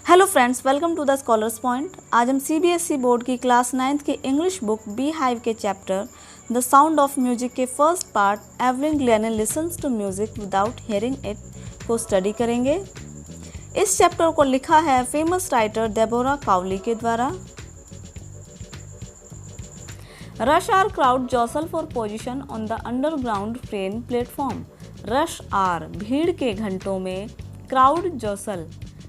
Hello friends, welcome to the scholars point. आज हम CBSE board की क्लास 9th की इंग्लिश बुक बी हाइव के chapter the sound of music के first part Evelyn Glennie listens to music without hearing it को study करेंगे। इस chapter को लिखा है फेमस राइटर डेबोरा काउली के द्वारा। Rush hour crowd jostle for position on the underground train platform. Rush hour भीड़ के घंटों में, क्राउड जॉसल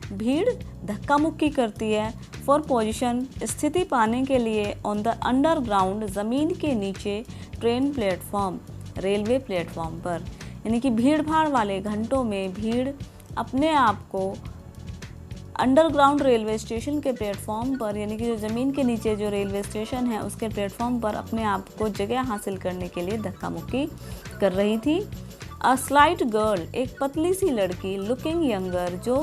भीड़ धक्का मुक्की करती है, फॉर पोजीशन स्थिति पाने के लिए, ऑन द अंडरग्राउंड ज़मीन के नीचे, ट्रेन प्लेटफॉर्म रेलवे प्लेटफॉर्म पर। यानी कि भीड़ भाड़ वाले घंटों में भीड़ अपने आप को अंडरग्राउंड रेलवे स्टेशन के प्लेटफॉर्म पर, यानी कि जो ज़मीन के नीचे जो रेलवे स्टेशन है उसके प्लेटफॉर्म पर अपने आप को जगह हासिल करने के लिए धक्का मुक्की कर रही थी। अ स्लाइट गर्ल एक पतली सी लड़की, लुकिंग यंगर जो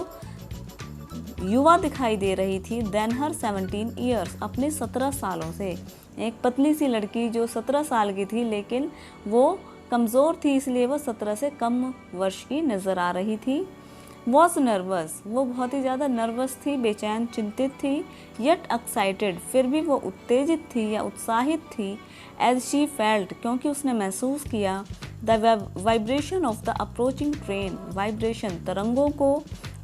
युवा दिखाई दे रही थी, देन हर 17 ईयर्स अपने 17 सालों से। एक पतली सी लड़की जो 17 साल की थी लेकिन वो कमज़ोर थी, इसलिए वो 17 से कम वर्ष की नज़र आ रही थी। वॉज नर्वस वो बहुत ही ज़्यादा नर्वस थी, बेचैन चिंतित थी। येट एक्साइटेड फिर भी वो उत्तेजित थी या उत्साहित थी। एज शी फेल्ट क्योंकि उसने महसूस किया। The vibration of the approaching train vibration तरंगों को,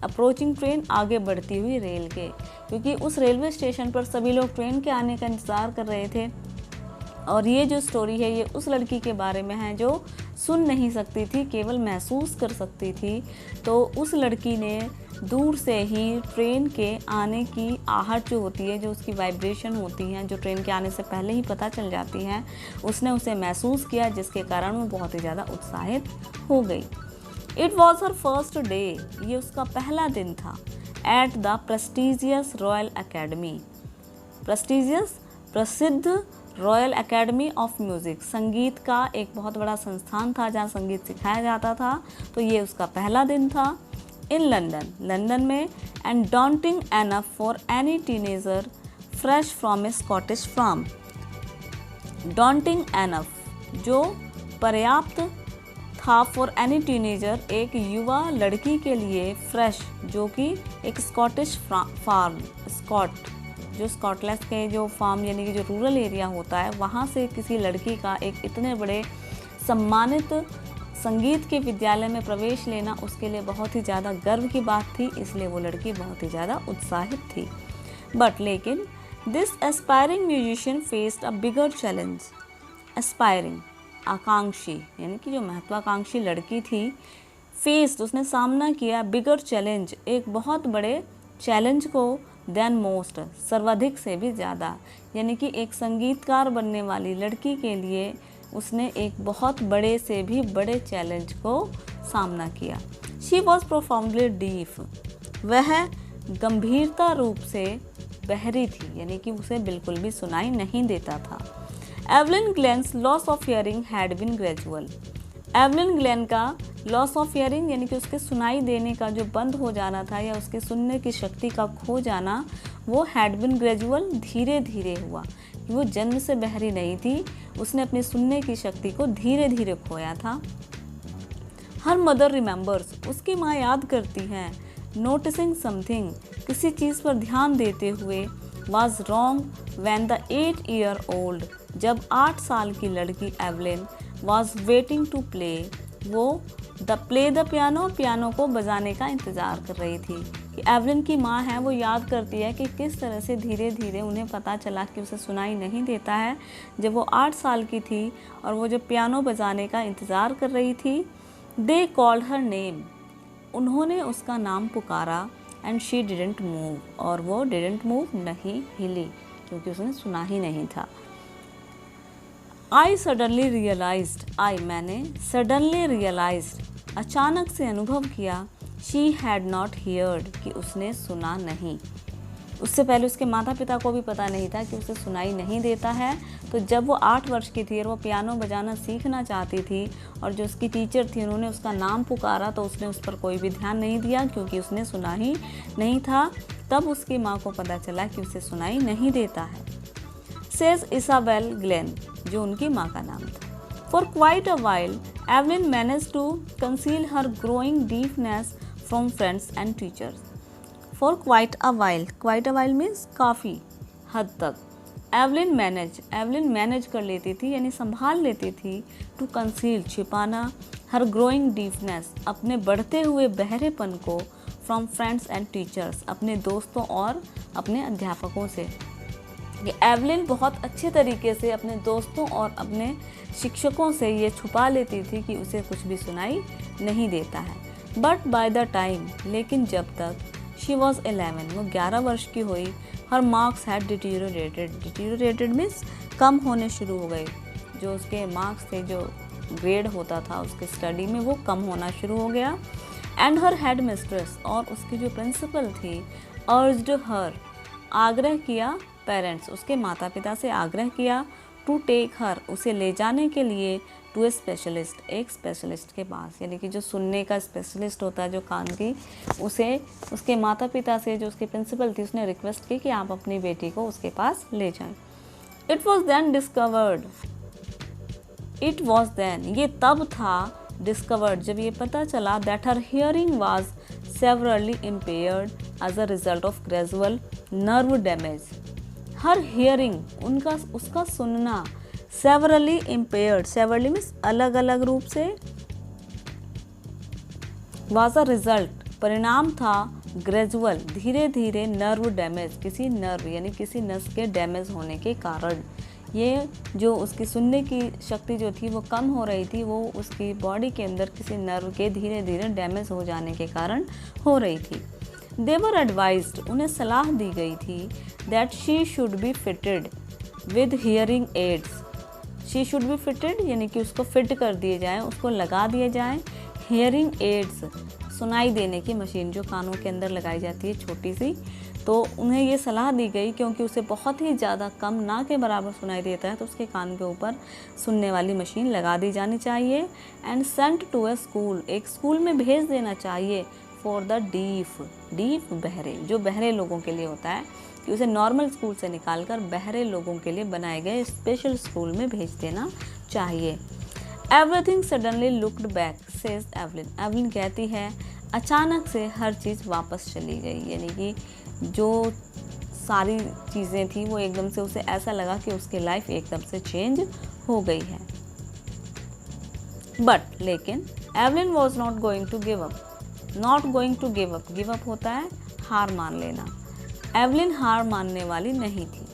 अप्रोचिंग ट्रेन आगे बढ़ती हुई रेल के, क्योंकि उस रेलवे स्टेशन पर सभी लोग ट्रेन के आने का इंतज़ार कर रहे थे। और ये जो स्टोरी है ये उस लड़की के बारे में है जो सुन नहीं सकती थी, केवल महसूस कर सकती थी। तो उस लड़की ने दूर से ही ट्रेन के आने की आहट जो होती है, जो उसकी वाइब्रेशन होती हैं, जो ट्रेन के आने से पहले ही पता चल जाती हैं, उसने उसे महसूस किया, जिसके कारण वो बहुत ही ज़्यादा उत्साहित हो गई। It was her first day ये उसका पहला दिन था। At the prestigious royal academy prestigious प्रसिद्ध रॉयल एकेडमी ऑफ म्यूज़िक संगीत का एक बहुत बड़ा संस्थान था जहाँ संगीत सिखाया जाता था। तो ये उसका पहला दिन था। इन लंदन लंदन में। And daunting enough for any teenager fresh from a Scottish farm. Daunting enough जो पर्याप्त था, फॉर एनी टीनेजर एक युवा लड़की के लिए, फ्रेश जो कि एक स्कॉटिश फार्म, जो स्कॉटलैंड के जो फार्म यानी कि जो रूरल एरिया होता है वहाँ से किसी लड़की का एक इतने बड़े सम्मानित संगीत के विद्यालय में प्रवेश लेना उसके लिए बहुत ही ज़्यादा गर्व की बात थी, इसलिए वो लड़की बहुत ही ज़्यादा उत्साहित थी। बट लेकिन this aspiring musician faced a bigger challenge. Aspiring आकांक्षी यानी कि जो महत्वाकांक्षी लड़की थी, फेस्ड उसने सामना किया, बिगर चैलेंज एक बहुत बड़े चैलेंज को, देन मोस्ट सर्वाधिक से भी ज़्यादा, यानी कि एक संगीतकार बनने वाली लड़की के लिए उसने एक बहुत बड़े से भी बड़े चैलेंज को सामना किया। शी वॉज प्रोफाउंडली डीफ वह गंभीरता रूप से बहरी थी, यानी कि उसे बिल्कुल भी सुनाई नहीं देता था। Evelyn glance loss of hearing had been gradual. Evelyn Glenn का लॉस ऑफ हियरिंग यानी कि उसके सुनाई देने का जो बंद हो जाना था या उसके सुनने की शक्ति का खो जाना, वो हैड बिन ग्रेजुअल धीरे धीरे हुआ। वो जन्म से बहरी नहीं थी, उसने अपनी सुनने की शक्ति को धीरे धीरे खोया था। हर मदर रिमेंबर्स उसकी माँ याद करती हैं। नोटिसिंग समथिंग किसी चीज़ पर ध्यान देते हुए। Was wrong when the 8 year old जब 8 साल की लड़की Evelyn was waiting to play वो द पियानो को बजाने का इंतज़ार कर रही थी। कि एवलिन की माँ है वो याद करती है कि किस तरह से धीरे धीरे उन्हें पता चला कि उसे सुनाई नहीं देता है जब वो 8 साल की थी और वो जब पियानो बजाने का इंतज़ार कर रही थी। दे कॉल्ड हर नेम उन्होंने उसका नाम पुकारा। एंड शी डिडंट मूव और वो डिडंट मूव नहीं हिली क्योंकि उसने सुना ही नहीं था। आई सडनली रियलाइज्ड मैंने सडनली रियलाइज्ड अचानक से अनुभव किया। शी हैड नॉट हियर्ड कि उसने सुना नहीं। उससे पहले उसके माता पिता को भी पता नहीं था कि उसे सुनाई नहीं देता है। तो जब वो 8 वर्ष की थी और वो पियानो बजाना सीखना चाहती थी और जो उसकी टीचर थी उन्होंने उसका नाम पुकारा तो उसने उस पर कोई भी ध्यान नहीं दिया क्योंकि उसने सुना ही नहीं था। तब उसकी माँ को पता चला कि उसे सुनाई नहीं देता है। सेज इसाबेल ग्लेन जो उनकी माँ का नाम था। For quite a while Evelyn manage to conceal her growing deafness from friends and teachers. For quite a while means काफ़ी हद तक। एवलिन मैनेज कर लेती थी यानी संभाल लेती थी, टू कंसील छिपाना, हर ग्रोइंग डीपनेस अपने बढ़ते हुए बहरेपन को, फ्रॉम फ्रेंड्स एंड टीचर्स अपने दोस्तों और अपने अध्यापकों से। ये एवलिन बहुत अच्छे तरीके से अपने दोस्तों और अपने शिक्षकों से ये छुपा लेती थी कि उसे कुछ भी सुनाई नहीं देता है। बट बाय द टाइम, लेकिन जब तक शी वॉज 11, वो 11 वर्ष की हुई, हर मार्क्स हैड डिटीरियोरेटेड मीन्स कम होने शुरू हो गए। जो उसके मार्क्स थे, जो ग्रेड होता था उसके स्टडी में, वो कम होना शुरू हो गया। एंड हर हेड मिस्ट्रेस, और उसकी जो प्रिंसिपल थी, अर्ज्ड हर, आग्रह किया, पेरेंट्स उसके माता पिता से आग्रह किया, टू टेक हर, उसे ले जाने के लिए, टू ए स्पेशलिस्ट, एक स्पेशलिस्ट के पास, यानी कि जो सुनने का स्पेशलिस्ट होता है, जो कान की, उसे उसके माता पिता से, जो उसकी प्रिंसिपल थी, उसने रिक्वेस्ट की कि आप अपनी बेटी को उसके पास ले जाएं। इट वॉज देन, ये तब था, डिस्कवर्ड, जब ये पता चला, that her hearing was severely impaired as a result of gradual nerve damage. Her hearing, उसका सुनना, सेवरली इम्पेयर्ड, सेवरली मीन्स अलग अलग रूप से, वाज अ रिजल्ट, परिणाम था, ग्रेजुअल, धीरे धीरे, नर्व डैमेज, किसी नर्व यानी किसी नस के डैमेज होने के कारण। ये जो उसकी सुनने की शक्ति जो थी वो कम हो रही थी, वो उसकी बॉडी के अंदर किसी नर्व के धीरे धीरे डैमेज हो जाने के कारण हो रही थी। दे वर एडवाइज्ड, उन्हें सलाह दी गई थी, that she should be fitted with hearing aids, she should be fitted यानी कि उसको फिट कर दिए जाएँ, उसको लगा दिए जाएँ, हियरिंग एड्स, सुनाई देने की मशीन जो कानों के अंदर लगाई जाती है छोटी सी। तो उन्हें ये सलाह दी गई, क्योंकि उसे बहुत ही ज़्यादा कम, ना के बराबर सुनाई देता है, तो उसके कान के ऊपर सुनने वाली मशीन लगा दी जानी चाहिए। And sent to a school, एक स्कूल में भेज देना चाहिए, फॉर द डीफ बहरे, जो बहरे लोगों के लिए होता है, कि उसे नॉर्मल स्कूल से निकालकर बहरे लोगों के लिए बनाए गए स्पेशल स्कूल में भेज देना चाहिए। Everything suddenly looked back, says Evelyn कहती है, अचानक से हर चीज़ वापस चली गई, यानी कि जो सारी चीज़ें थी वो एकदम से उसे ऐसा लगा कि उसकी लाइफ एकदम से चेंज हो गई है। बट लेकिन Evelyn was not going to give up, give up होता है हार मान लेना। एवलिन हार मानने वाली नहीं थी।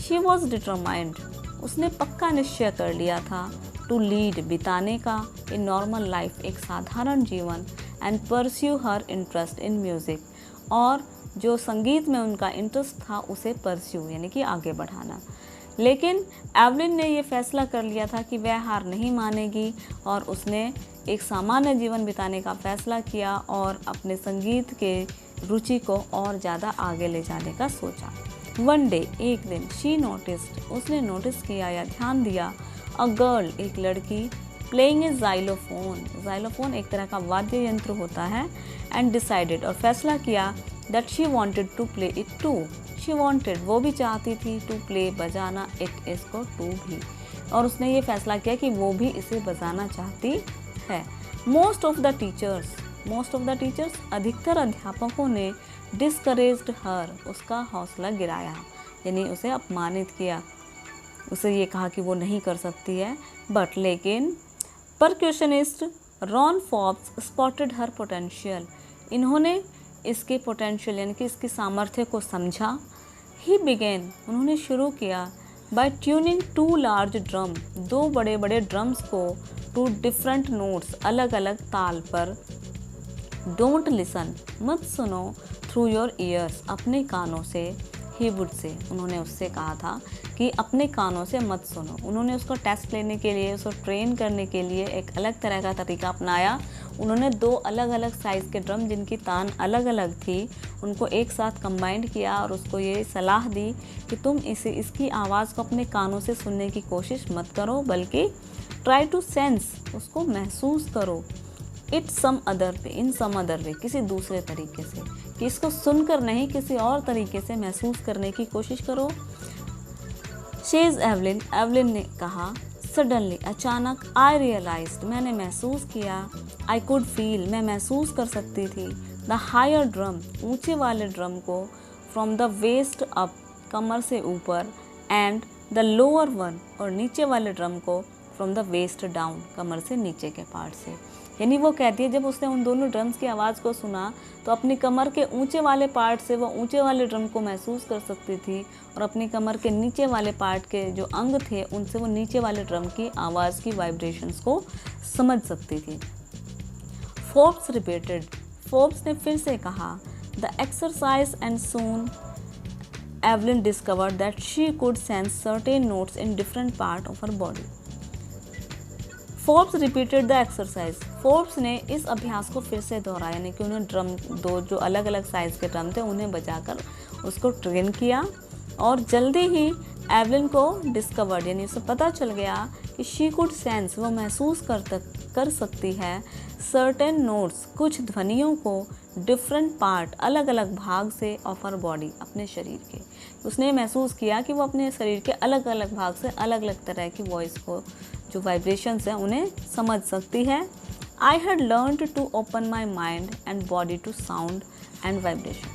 शी वॉज डिटरमाइंड, उसने पक्का निश्चय कर लिया था, टू लीड, बिताने का, ए नॉर्मल लाइफ, एक साधारण जीवन, and pursue her interest in music, और जो संगीत में उनका इंटरेस्ट था उसे परस्यू यानी कि आगे बढ़ाना। लेकिन एवलिन ने ये फैसला कर लिया था कि वह हार नहीं मानेगी, और उसने एक सामान्य जीवन बिताने का फैसला किया और अपने संगीत के रुचि को और ज़्यादा आगे ले जाने का सोचा। वन डे, एक दिन, शी नोटिस्ड, उसने नोटिस किया या ध्यान दिया, अ गर्ल, एक लड़की, प्लेइंग ए जाइलोफोन एक तरह का वाद्य यंत्र होता है, एंड डिसाइडेड, और फैसला किया, that she wanted to play it too, she wanted, वो भी चाहती थी, टू प्ले, बजाना, इट, इसको, टू भी, और उसने ये फैसला किया कि वो भी इसे बजाना चाहती है। मोस्ट ऑफ द टीचर्स, अधिकतर अध्यापकों ने, डिस्करेज्ड हर, उसका हौसला गिराया, यानी उसे अपमानित किया, उसे ये कहा कि वो नहीं कर सकती है। बट लेकिन percussionist Ron Forbes spotted her potential, इन्होंने इसके पोटेंशियल यानी कि इसकी सामर्थ्य को समझा। ही बिगेन, उन्होंने शुरू किया, बाय ट्यूनिंग 2 लार्ज ड्रम, 2 बड़े बड़े ड्रम्स को, टू डिफरेंट नोट्स, अलग अलग ताल पर। डोंट लिसन, मत सुनो, थ्रू योर ईयर्स, अपने कानों से। ही वुड से, उन्होंने उससे कहा था कि अपने कानों से मत सुनो। उन्होंने उसको टेस्ट लेने के लिए, उसको ट्रेन करने के लिए एक अलग तरह का तरीका अपनाया। उन्होंने 2 अलग अलग साइज़ के ड्रम जिनकी तान अलग अलग थी, उनको एक साथ कंबाइंड किया और उसको ये सलाह दी कि तुम इसकी आवाज़ को अपने कानों से सुनने की कोशिश मत करो, बल्कि ट्राई टू सेंस, उसको महसूस करो, इन सम अदर वे, किसी दूसरे तरीके से, कि इसको सुनकर नहीं, किसी और तरीके से महसूस करने की कोशिश करो। शेज एवलिन ने कहा, सडनली, अचानक, आई रियलाइज्ड, मैंने महसूस किया, आई कुड फील, मैं महसूस कर सकती थी, द हायर ड्रम, ऊंचे वाले ड्रम को, फ्रॉम द वेस्ट अप, कमर से ऊपर, एंड द लोअर वन, और नीचे वाले ड्रम को, फ्रॉम द वेस्ट डाउन, कमर से नीचे के पार्ट से। यानी वो कहती है जब उसने उन दोनों ड्रम्स की आवाज़ को सुना तो अपनी कमर के ऊंचे वाले पार्ट से वो ऊंचे वाले ड्रम को महसूस कर सकती थी, और अपनी कमर के नीचे वाले पार्ट के जो अंग थे उनसे वो नीचे वाले ड्रम की आवाज़ की वाइब्रेशंस को समझ सकती थी। फोर्ब्स रिपीटेड, फोर्ब्स ने फिर से कहा, the exercise and soon Evelyn discovered that she could sense certain notes in different part of her body. Forbes repeated the exercise, Forbes ने इस अभ्यास को फिर से दोहराया, यानी कि उन्होंने ड्रम, दो जो अलग अलग साइज़ के ड्रम थे उन्हें बजाकर उसको ट्रेन किया, और जल्दी ही एवलिन को डिस्कवर्ड, यानी उसे पता चल गया कि शी कुड सेंस, वो महसूस कर सकती है, सर्टेन नोट्स, कुछ ध्वनियों को, डिफरेंट पार्ट, अलग अलग भाग से, ऑफ हर बॉडी, अपने शरीर के। उसने महसूस किया कि वो अपने शरीर के अलग अलग भाग से अलग अलग तरह की वॉइस को, जो वाइब्रेशंस हैं उन्हें समझ सकती है। I had learned to open my mind and body to sound and vibration.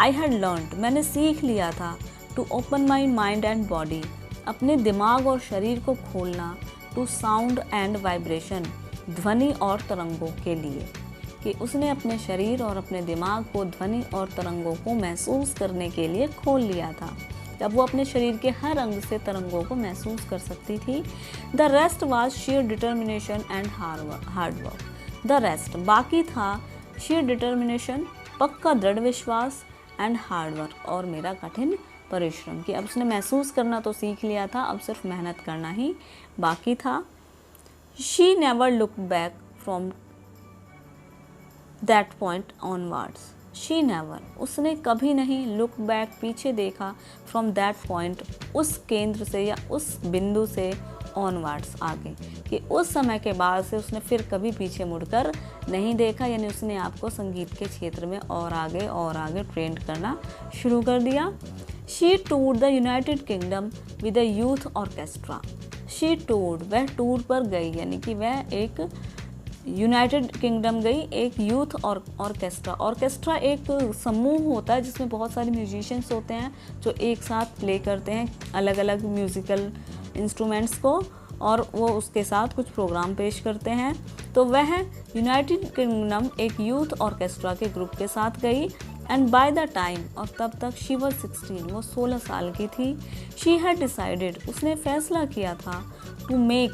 I had learned, मैंने सीख लिया था, to open my mind and body, अपने दिमाग और शरीर को खोलना, टू साउंड एंड वाइब्रेशन, ध्वनि और तरंगों के लिए, कि उसने अपने शरीर और अपने दिमाग को ध्वनि और तरंगों को महसूस करने के लिए खोल लिया था। जब वो अपने शरीर के हर अंग से तरंगों को महसूस कर सकती थी। The rest was share determination and hard work. The rest, बाकी था, शेयर डिटर्मिनेशन, पक्का दृढ़ विश्वास, एंड हार्ड वर्क, और मेरा कठिन परिश्रम, कि अब उसने महसूस करना तो सीख लिया था, अब सिर्फ मेहनत करना ही बाकी था। She never looked back from that point onwards. She never, उसने कभी नहीं, लुक बैक, पीछे देखा, फ्रॉम दैट पॉइंट, उस केंद्र से या उस बिंदु से, ऑनवर्ड्स, आगे, कि उस समय के बाद से उसने फिर कभी पीछे मुड़कर नहीं देखा, यानी उसने आपको संगीत के क्षेत्र में और आगे ट्रेंड करना शुरू कर दिया। She toured the United Kingdom with a youth orchestra. She toured, वह टूर पर गई, यानी कि वह एक यूनाइटेड किंगडम गई एक यूथ और ऑर्केस्ट्रा। ऑर्केस्ट्रा एक समूह होता है जिसमें बहुत सारे म्यूजिशियंस होते हैं जो एक साथ प्ले करते हैं अलग अलग म्यूज़िकल इंस्ट्रूमेंट्स को, और वो उसके साथ कुछ प्रोग्राम पेश करते हैं। तो वह यूनाइटेड किंगडम एक यूथ ऑर्केस्ट्रा के ग्रुप के साथ गई। एंड बाय द टाइम, और तब तक शी वॉज 16, वो 16 साल की थी। शी हैड डिसाइडेड, उसने फैसला किया था, to make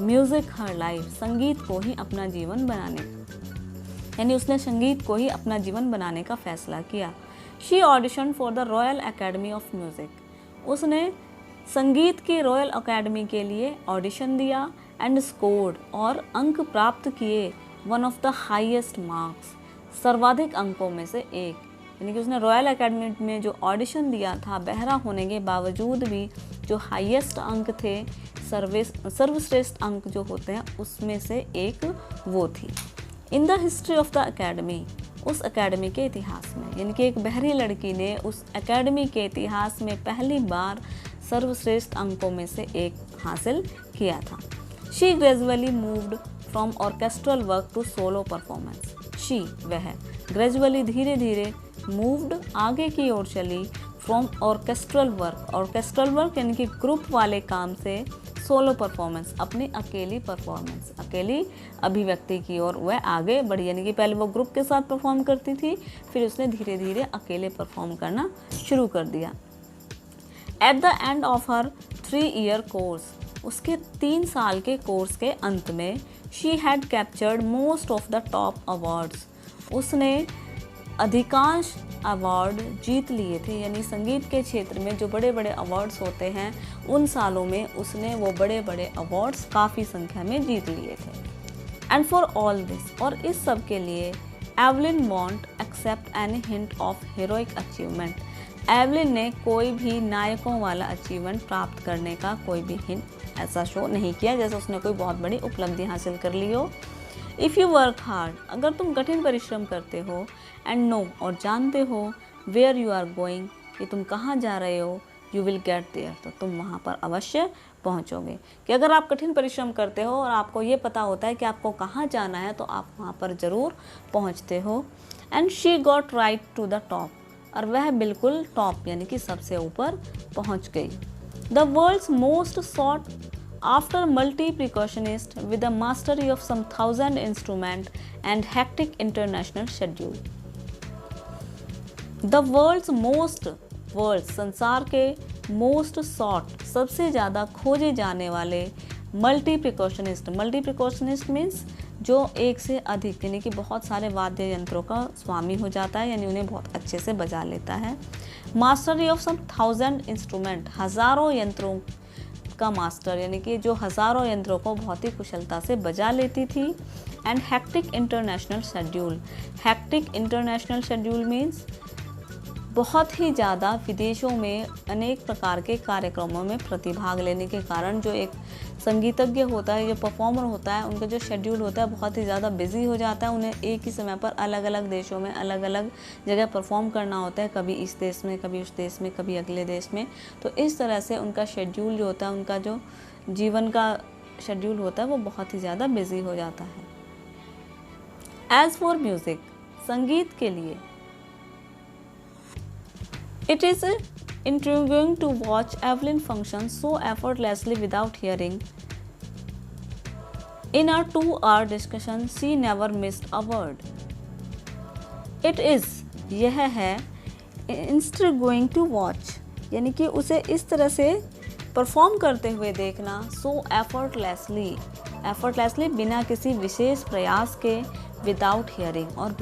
music her life, संगीत को ही अपना जीवन बनाने, यानी उसने संगीत को ही अपना जीवन बनाने का फैसला किया। She audition for the royal academy of music, उसने संगीत की रॉयल एकेडमी के लिए ऑडिशन दिया। एंड स्कोर्ड, और अंक प्राप्त किए, one of the highest marks, सर्वाधिक अंकों में से एक, यानी कि उसने रॉयल एकेडमी में जो ऑडिशन दिया था, बहरा होने के बावजूद भी जो हाईएस्ट अंक थे, सर्वश्रेष्ठ अंक जो होते हैं उसमें से एक वो थी। In the history of the academy, उस एकेडमी के इतिहास में, यानी कि एक बहरी लड़की ने उस एकेडमी के इतिहास में पहली बार सर्वश्रेष्ठ अंकों में से एक हासिल किया था। She gradually moved from orchestral work to solo performance. She, वह, ग्रेजुअली, धीरे धीरे, मूव्ड, आगे की ओर चली, from orchestral work, orchestral work यानी कि ग्रुप वाले काम से, सोलो परफॉर्मेंस, अपनी अकेली परफॉर्मेंस, अकेली अभिव्यक्ति की ओर वह आगे बढ़ी, यानी कि पहले वो ग्रुप के साथ परफॉर्म करती थी, फिर उसने धीरे धीरे अकेले परफॉर्म करना शुरू कर दिया। At the end of her 3-year course, उसके 3 साल के कोर्स के अंत में, she had captured most of the top awards, उसने अधिकांश अवार्ड जीत लिए थे, यानी संगीत के क्षेत्र में जो बड़े बड़े अवार्ड्स होते हैं उन सालों में उसने वो बड़े बड़े अवार्ड्स काफ़ी संख्या में जीत लिए थे। एंड फॉर ऑल दिस, और इस सब के लिए, Evelyn won't accept any hint of heroic achievement, Evelyn ने कोई भी नायकों वाला अचीवमेंट प्राप्त करने का कोई भी हिंट ऐसा शो नहीं किया जैसे उसने कोई बहुत बड़ी उपलब्धि हासिल कर ली हो। इफ़ यू वर्क हार्ड, अगर तुम कठिन परिश्रम करते हो, एंड नो, और जानते हो, वेयर यू आर गोइंग, कि तुम कहाँ जा रहे हो, यू विल गेट देयर, तो तुम वहाँ पर अवश्य पहुंचोगे। कि अगर आप कठिन परिश्रम करते हो और आपको ये पता होता है कि आपको कहाँ जाना है तो आप वहाँ पर ज़रूर पहुँचते हो। And she got right to the top, और वह बिल्कुल टॉप यानी कि सबसे ऊपर पहुँच गई। The world's most sought after multi percussionist with the mastery of some 1000 instrument and hectic international schedule. The world संसार के मोस्ट सॉट सबसे ज़्यादा खोजे जाने वाले मल्टी प्रिकॉशनिस्ट मीन्स जो एक से अधिक यानी कि बहुत सारे वाद्य यंत्रों का स्वामी हो जाता है, यानी उन्हें बहुत अच्छे से बजा लेता है। मास्टरी ऑफ सम 1000 इंस्ट्रूमेंट, हज़ारों यंत्रों का मास्टर यानी कि जो हज़ारों यंत्रों को बहुत ही कुशलता से बजा लेती थी। And hectic international schedule means बहुत ही ज़्यादा विदेशों में अनेक प्रकार के कार्यक्रमों में प्रतिभाग लेने के कारण जो एक संगीतज्ञ होता है, जो परफॉर्मर होता है, उनका जो शेड्यूल होता है बहुत ही ज़्यादा बिजी हो जाता है। उन्हें एक ही समय पर अलग अलग देशों में अलग अलग जगह परफॉर्म करना होता है, कभी इस देश में, कभी उस देश में, कभी अगले देश में। तो इस तरह से उनका शेड्यूल जो होता है, उनका जो जीवन का शेड्यूल होता है वो बहुत ही ज़्यादा बिजी हो जाता है। एज फॉर म्यूज़िक, संगीत के लिए It is intriguing to watch Evelyn function so effortlessly without hearing. In our 2-hour discussion, she never missed a word. It is, यह है, intriguing to watch, यानी कि उसे इस तरह से परफॉर्म करते हुए देखना, so effortlessly बिना किसी विशेष प्रयास के, without hearing और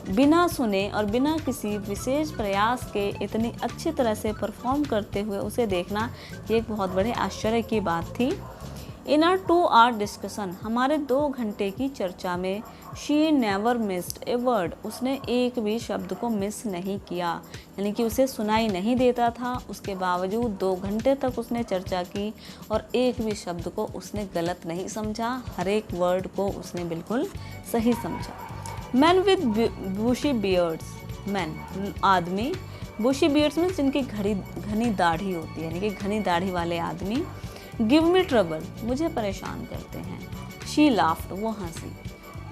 बिना सुने और बिना किसी विशेष प्रयास के इतनी अच्छी तरह से परफॉर्म करते हुए उसे देखना, ये एक बहुत बड़े आश्चर्य की बात थी। इन आवर 2-hour डिस्कशन, हमारे 2 घंटे की चर्चा में, she never missed a word, उसने एक भी शब्द को मिस नहीं किया, यानी कि उसे सुनाई नहीं देता था। उसके बावजूद 2 घंटे तक उसने चर्चा की और एक भी शब्द को उसने गलत नहीं समझा, हर एक वर्ड को उसने बिल्कुल सही समझा। Man with bushy beards, man आदमी, बुशी बियर्ड्स में जिनकी घनी दाढ़ी होती है, यानी कि घनी दाढ़ी वाले आदमी। गिव मी ट्रबल, मुझे परेशान करते हैं। शी लाफ्ड, वो हंसी।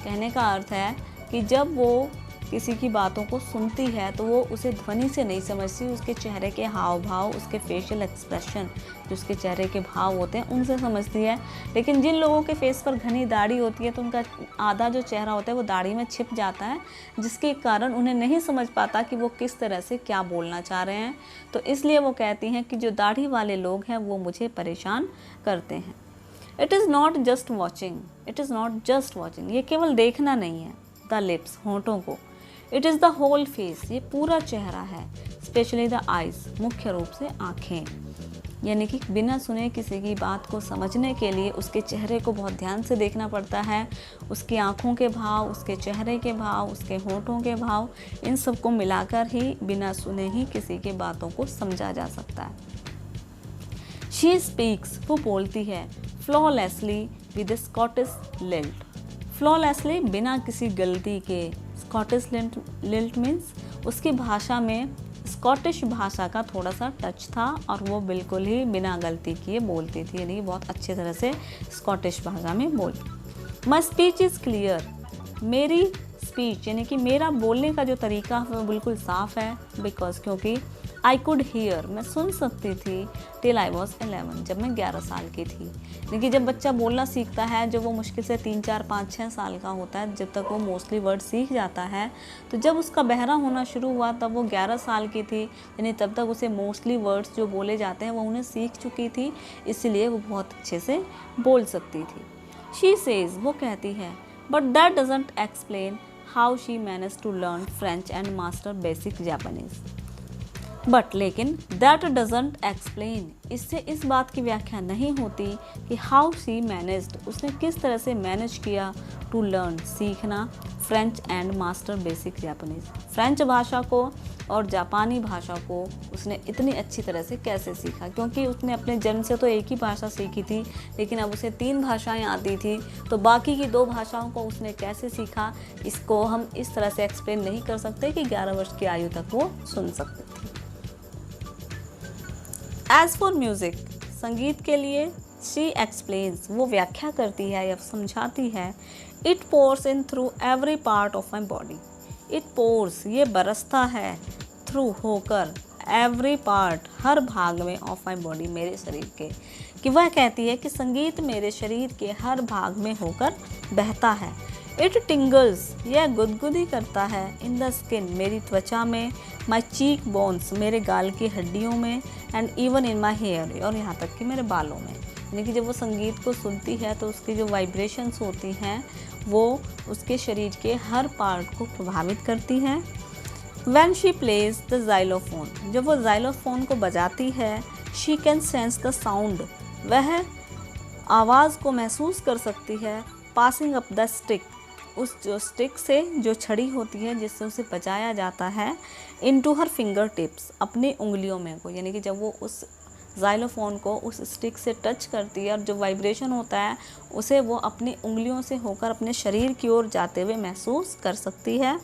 कहने का अर्थ है कि जब वो किसी की बातों को सुनती है तो वो उसे ध्वनि से नहीं समझती, उसके चेहरे के हाव भाव, उसके फेशियल एक्सप्रेशन, जो उसके चेहरे के भाव होते हैं उनसे समझती है। लेकिन जिन लोगों के फेस पर घनी दाढ़ी होती है तो उनका आधा जो चेहरा होता है वो दाढ़ी में छिप जाता है, जिसके कारण उन्हें नहीं समझ पाता कि वो किस तरह से क्या बोलना चाह रहे हैं। तो इसलिए वो कहती हैं कि जो दाढ़ी वाले लोग हैं वो मुझे परेशान करते हैं। It is not just watching, ये केवल देखना नहीं है। द लिप्स, होंठों को। It is the whole face, ये पूरा चेहरा है। स्पेशली द आइज़, मुख्य रूप से आँखें, यानी कि बिना सुने किसी की बात को समझने के लिए उसके चेहरे को बहुत ध्यान से देखना पड़ता है। उसकी आँखों के भाव, उसके चेहरे के भाव, उसके होंठों के भाव, इन सबको मिलाकर ही बिना सुने ही किसी की बातों को समझा जा सकता है। शी स्पीक्स, वो बोलती है। Flawlessly with Scottish lilt, flawlessly बिना किसी गलती के। स्कॉटिश लिल्ट मीन्स उसकी भाषा में स्कॉटिश भाषा का थोड़ा सा टच था और वो बिल्कुल ही बिना गलती किए बोलती थी, यानी बहुत अच्छी तरह से स्कॉटिश भाषा में बोलती। माई स्पीच इज़ क्लियर, मेरी स्पीच यानी कि मेरा बोलने का जो तरीका है वो बिल्कुल साफ़ है। बिकॉज क्योंकि आई कुड हीयर, मैं सुन सकती थी। टिल आई वॉज 11, जब मैं 11 साल की थी। लेकिन जब बच्चा बोलना सीखता है, जब वो मुश्किल से 3, 4, 5, 6 साल का होता है, जब तक वो मोस्टली वर्ड सीख जाता है, तो जब उसका बहरा होना शुरू हुआ तब वो 11 साल की थी, यानी तब तक उसे मोस्टली वर्ड्स जो बोले जाते हैं वो उन्हें सीख चुकी थी, इसलिए वो बहुत अच्छे से बोल सकती थी। शी सेज, वो कहती है। But that doesn't explain how she manage to learn French and master basic Japanese. But लेकिन दैट डजंट एक्सप्लेन, इससे इस बात की व्याख्या नहीं होती कि हाउ शी मैनेज्ड, उसने किस तरह से मैनेज किया टू लर्न, सीखना, French and master basic Japanese, French भाषा को और जापानी भाषा को उसने इतनी अच्छी तरह से कैसे सीखा। क्योंकि उसने अपने जन्म से तो एक ही भाषा सीखी थी, लेकिन अब उसे 3 भाषाएं आती थी, तो बाकी की 2 भाषाओं को उसने कैसे सीखा, इसको हम इस तरह से एक्सप्लेन नहीं कर सकते कि 11 वर्ष की आयु तक वो सुन सकती थी। एज फॉर म्यूज़िक, संगीत के लिए शी एक्सप्लेन्स, वो व्याख्या करती है या समझाती है, it pores in through every part of my body. It pores, ये बरसता है, थ्रू, होकर, एवरी पार्ट, हर भाग में, ऑफ माई बॉडी, मेरे शरीर के। कि वह कहती है कि संगीत मेरे शरीर के हर भाग में होकर बहता है। इट टिंगल्स, यह गुदगुदी करता है, इन द स्किन, मेरी त्वचा में, माई चीक बोन्स, मेरे गाल की हड्डियों में, and even in my hair, और यहाँ तक कि मेरे बालों में। यानी कि जब वो संगीत को सुनती है तो उसकी जो वाइब्रेशंस होती हैं वो उसके शरीर के हर पार्ट को प्रभावित करती हैं। When she plays the xylophone, जब वो xylophone को बजाती है, she can sense the sound, वह आवाज़ को महसूस कर सकती है, passing up the stick, उस जो स्टिक से, जो छड़ी होती है जिससे उसे बजाया जाता है, into her finger tips, अपनी उंगलियों में को। यानी कि जब वो उस ज़ाइलोफोन को उस स्टिक से टच करती है और जो वाइब्रेशन होता है उसे वो अपनी उंगलियों से होकर अपने शरीर की ओर जाते हुए महसूस कर सकती है।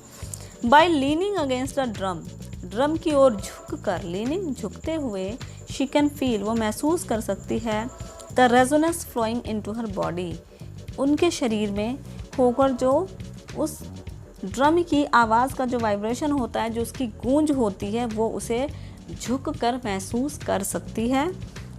By leaning against a drum, drum की ओर झुक कर, लीनिंग, झुकते हुए, शी कैन फील, वो महसूस कर सकती है, the resonance flowing into her body, उनके शरीर में होकर जो उस ड्रम की आवाज़ का जो वाइब्रेशन होता है, जो उसकी गूंज होती है, वो उसे झुक कर महसूस कर सकती है।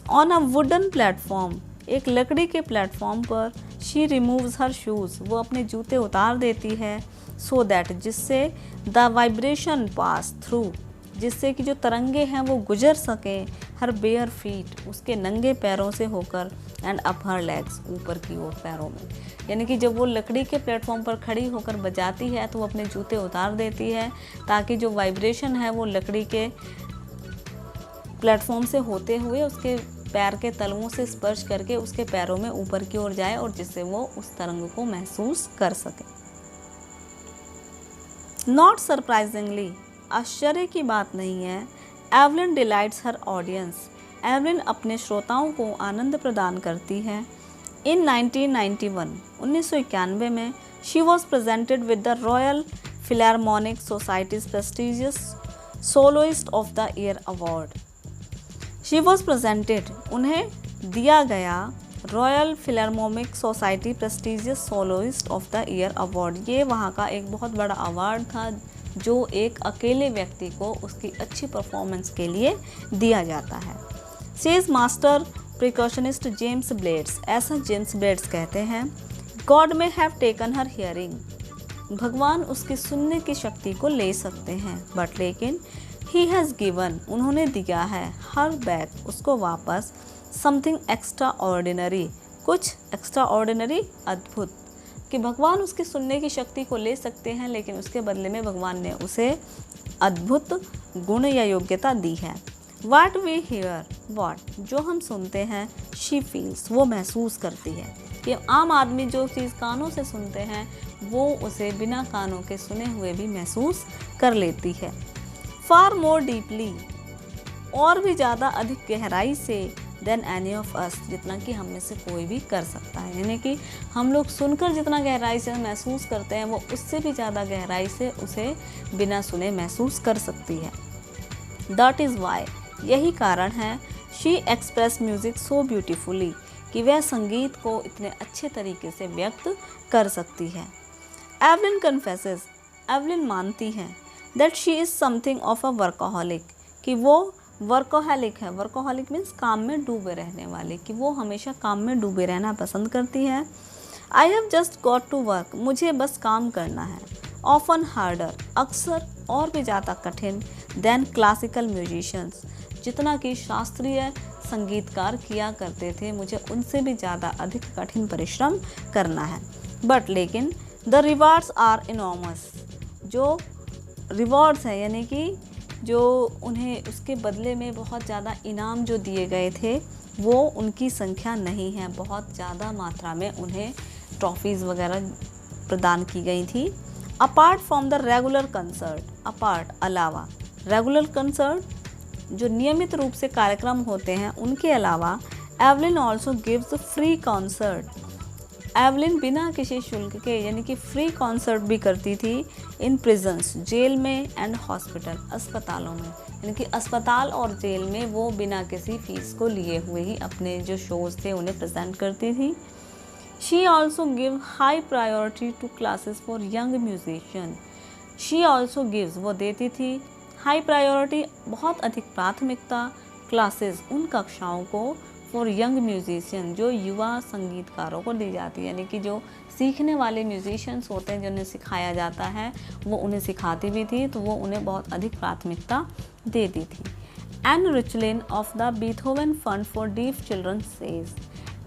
ऑन अ वुडन प्लेटफॉर्म, एक लकड़ी के प्लेटफॉर्म पर, शी रिमूव्स हर शूज़, वो अपने जूते उतार देती है, सो दैट, जिससे, द वाइब्रेशन पास थ्रू, जिससे कि जो तरंगे हैं वो गुजर सकें, हर बेयर फीट, उसके नंगे पैरों से होकर, एंड अप हर लेग्स, ऊपर की ओर पैरों में। यानी कि जब वो लकड़ी के प्लेटफॉर्म पर खड़ी होकर बजाती है तो वो अपने जूते उतार देती है ताकि जो वाइब्रेशन है वो लकड़ी के प्लेटफॉर्म से होते हुए उसके पैर के तलवों से स्पर्श करके उसके पैरों में ऊपर की ओर जाए और जिससे वो उस तरंग को महसूस कर सके। नॉट सरप्राइजिंगली, आश्चर्य की बात नहीं है, एवलिन डिलाइट्स हर ऑडियंस, एवलिन अपने श्रोताओं को आनंद प्रदान करती है। इन 1991 में she was presented with the Royal Philharmonic Society's prestigious soloist of the year award. She was presented, उन्हें दिया गया Royal Philharmonic Society prestigious soloist of the year award. ये वहाँ का एक बहुत बड़ा अवार्ड था जो एक अकेले व्यक्ति को उसकी अच्छी परफॉर्मेंस के लिए दिया जाता है। सेज मास्टर प्रिकॉशनिस्ट जेम्स ब्लेड्स, ऐसा जेम्स ब्लेड्स कहते हैं, गॉड में हैव टेकन हर हियरिंग, भगवान उसकी सुनने की शक्ति को ले सकते हैं, बट लेकिन ही हैज़ गिवन, उन्होंने दिया है, हर बैक, उसको वापस, समथिंग एक्स्ट्रा ऑर्डिनरी, कुछ एक्स्ट्रा ऑर्डिनरी, अद्भुत, कि भगवान उसकी सुनने की शक्ति को ले सकते हैं लेकिन उसके बदले में भगवान ने उसे अद्भुत गुण या योग्यता दी है। वाट वी हियर, वाट, जो हम सुनते हैं, शी फील्स, वो महसूस करती है। कि आम आदमी जो चीज़ कानों से सुनते हैं वो उसे बिना कानों के सुने हुए भी महसूस कर लेती है। फार मोर डीपली, और भी ज़्यादा अधिक गहराई से, देन एनी ऑफ अस, जितना कि हम में से कोई भी कर सकता है। यानी कि हम लोग सुनकर जितना गहराई से महसूस करते हैं वो उससे भी ज़्यादा गहराई से उसे बिना सुने महसूस कर सकती है। दैट इज़ वाई, यही कारण है, she express music so beautifully, कि वह संगीत को इतने अच्छे तरीके से व्यक्त कर सकती है। एवलिन कन्फेसेस, एवलिन मानती है, that she is something of a workaholic, कि वो वर्कोहलिक है। वर्कोहलिक मीन्स काम में डूबे रहने वाले, कि वो हमेशा काम में डूबे रहना पसंद करती है। I have just got to work, मुझे बस काम करना है। ऑफन हार्डर, अक्सर और भी ज़्यादा कठिन, देन क्लासिकल म्यूजिशियंस, जितना कि शास्त्रीय संगीतकार किया करते थे, मुझे उनसे भी ज़्यादा अधिक कठिन परिश्रम करना है। बट लेकिन द रिवार्ड्स आर इनॉर्मस, जो रिवॉर्ड्स हैं यानी कि जो उन्हें उसके बदले में बहुत ज़्यादा इनाम जो दिए गए थे वो उनकी संख्या नहीं है, बहुत ज़्यादा मात्रा में उन्हें ट्रॉफीज़ वगैरह प्रदान की गई थी। Apart from the regular concert, apart, अलावा, रेगुलर कंसर्ट जो नियमित रूप से कार्यक्रम होते हैं उनके अलावा, Evelyn also gives free concert, Evelyn बिना किसी शुल्क के यानी कि फ्री कॉन्सर्ट भी करती थी इन प्रिजन्स, जेल में, एंड हॉस्पिटल, अस्पतालों में, यानी कि अस्पताल और जेल में वो बिना किसी फीस को लिए हुए ही अपने जो शोज़ थे उन्हें प्रेजेंट करती थी। She also give high priority to classes for young musician. She also gives, वो देती थी, हाई प्रायोरिटी, बहुत अधिक प्राथमिकता, क्लासेस, उन कक्षाओं को, फॉर यंग म्यूजिशियन, जो युवा संगीतकारों को दी जाती है, यानी कि जो सीखने वाले म्यूजिशियंस होते हैं जिन्हें सिखाया जाता है वो उन्हें सिखाती भी थी, तो वो उन्हें बहुत अधिक प्राथमिकता देती थी। Ann Richlin of the Beethoven Fund for deaf children says.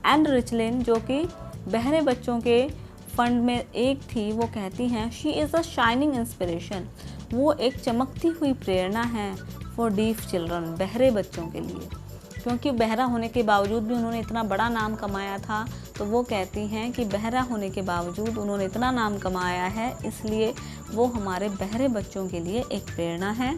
Ann Richlin जो कि बहरे बच्चों के फंड में एक थी, वो कहती हैं, she is a shining inspiration, वो एक चमकती हुई प्रेरणा है, फॉर डीफ चिल्ड्रन, बहरे बच्चों के लिए, क्योंकि बहरा होने के बावजूद भी उन्होंने इतना बड़ा नाम कमाया था, तो वो कहती हैं कि बहरा होने के बावजूद उन्होंने इतना नाम कमाया है, इसलिए वो हमारे बहरे बच्चों के लिए एक प्रेरणा है।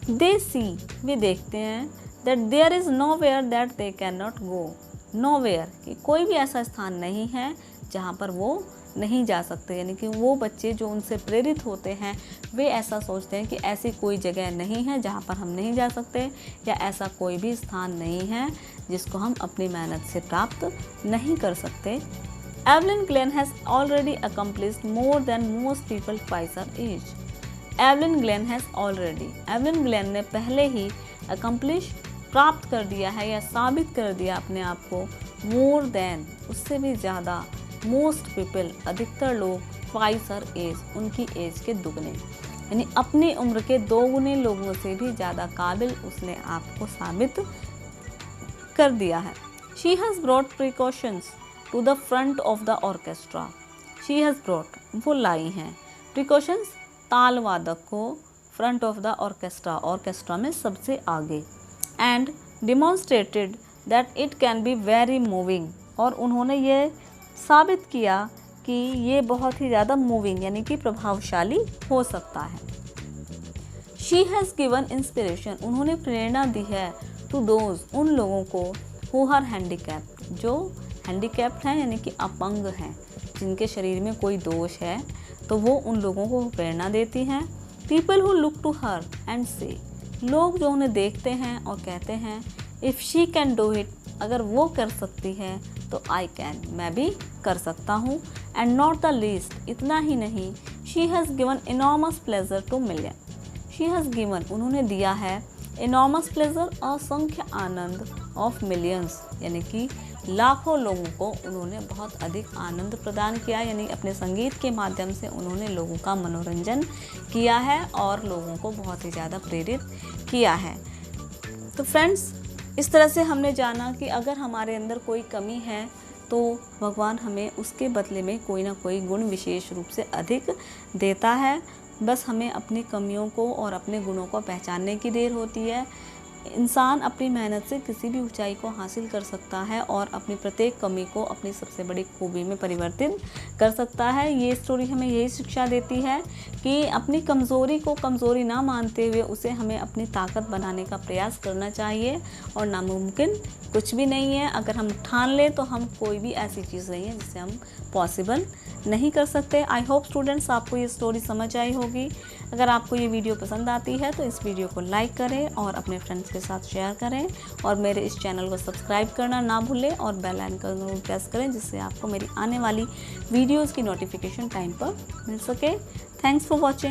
दे सी, वे देखते हैं, that there is nowhere that they can not go, nowhere, कि कोई भी ऐसा स्थान नहीं है जहाँ पर वो नहीं जा सकते, यानी कि वो बच्चे जो उनसे प्रेरित होते हैं वे ऐसा सोचते हैं कि ऐसी कोई जगह नहीं है जहाँ पर हम नहीं जा सकते, या ऐसा कोई भी स्थान नहीं है जिसको हम अपनी मेहनत से प्राप्त नहीं कर सकते। Evelyn Glennie has already accomplished more than most people twice her age. Evelyn Glennie has already, Evelyn Glennie ने पहले ही अकम्प्लिश, प्राप्त कर दिया है या साबित कर दिया अपने आप को, मोर देन, उससे भी ज़्यादा, मोस्ट पीपल, अधिकतर लोग, ट्वाइस हर एज, उनकी एज के दुगने, यानी अपनी उम्र के 2 गुने लोगों से भी ज़्यादा काबिल उसने आपको साबित कर दिया है। She has brought percussions to the front of the orchestra. She has brought, वो लाई हैं, प्रिकॉशंस, ताल वादक को, front of the orchestra, orchestra में सबसे आगे, and demonstrated that it can be very moving, और उन्होंने ये साबित किया कि ये बहुत ही ज़्यादा मूविंग यानी कि प्रभावशाली हो सकता है। शी हैज़ गिवन इंस्पिरेशन, उन्होंने प्रेरणा दी है, टू दोज, उन लोगों को, हु आर हैंडीकैप्ड, जो हैंडीकैप्ड हैं यानी कि अपंग हैं, जिनके शरीर में कोई दोष है, तो वो उन लोगों को प्रेरणा देती हैं। People who look to her and say, लोग जो उन्हें देखते हैं और कहते हैं, if she can do it, अगर वो कर सकती है तो आई कैन, मैं भी कर सकता हूँ। एंड नॉट द लीस्ट, इतना ही नहीं, she has given enormous pleasure two million. She has given, उन्होंने दिया है, इनॉर्मस प्लेजर, असंख्य आनंद, ऑफ मिलियंस, यानी कि लाखों लोगों को उन्होंने बहुत अधिक आनंद प्रदान किया, यानी अपने संगीत के माध्यम से उन्होंने लोगों का मनोरंजन किया है और लोगों को बहुत ही ज़्यादा प्रेरित किया है। तो फ्रेंड्स, इस तरह से हमने जाना कि अगर हमारे अंदर कोई कमी है तो भगवान हमें उसके बदले में कोई ना कोई गुण विशेष रूप से अधिक देता है। बस हमें अपनी कमियों को और अपने गुणों को पहचानने की देर होती है। इंसान अपनी मेहनत से किसी भी ऊंचाई को हासिल कर सकता है और अपनी प्रत्येक कमी को अपनी सबसे बड़ी खूबी में परिवर्तित कर सकता है। ये स्टोरी हमें यही शिक्षा देती है कि अपनी कमज़ोरी को कमज़ोरी ना मानते हुए उसे हमें अपनी ताकत बनाने का प्रयास करना चाहिए, और नामुमकिन कुछ भी नहीं है। अगर हम ठान लें तो हम कोई भी ऐसी चीज़ नहीं है जिसे हम पॉसिबल नहीं कर सकते। आई होप स्टूडेंट्स आपको ये स्टोरी समझ आई होगी। अगर आपको ये वीडियो पसंद आती है तो इस वीडियो को लाइक करें और अपने फ्रेंड्स के साथ शेयर करें, और मेरे इस चैनल को सब्सक्राइब करना ना भूलें और बेल आइकन को प्रेस करें, जिससे आपको मेरी आने वाली वीडियोज़ की नोटिफिकेशन टाइम पर मिल सके। Thanks for watching.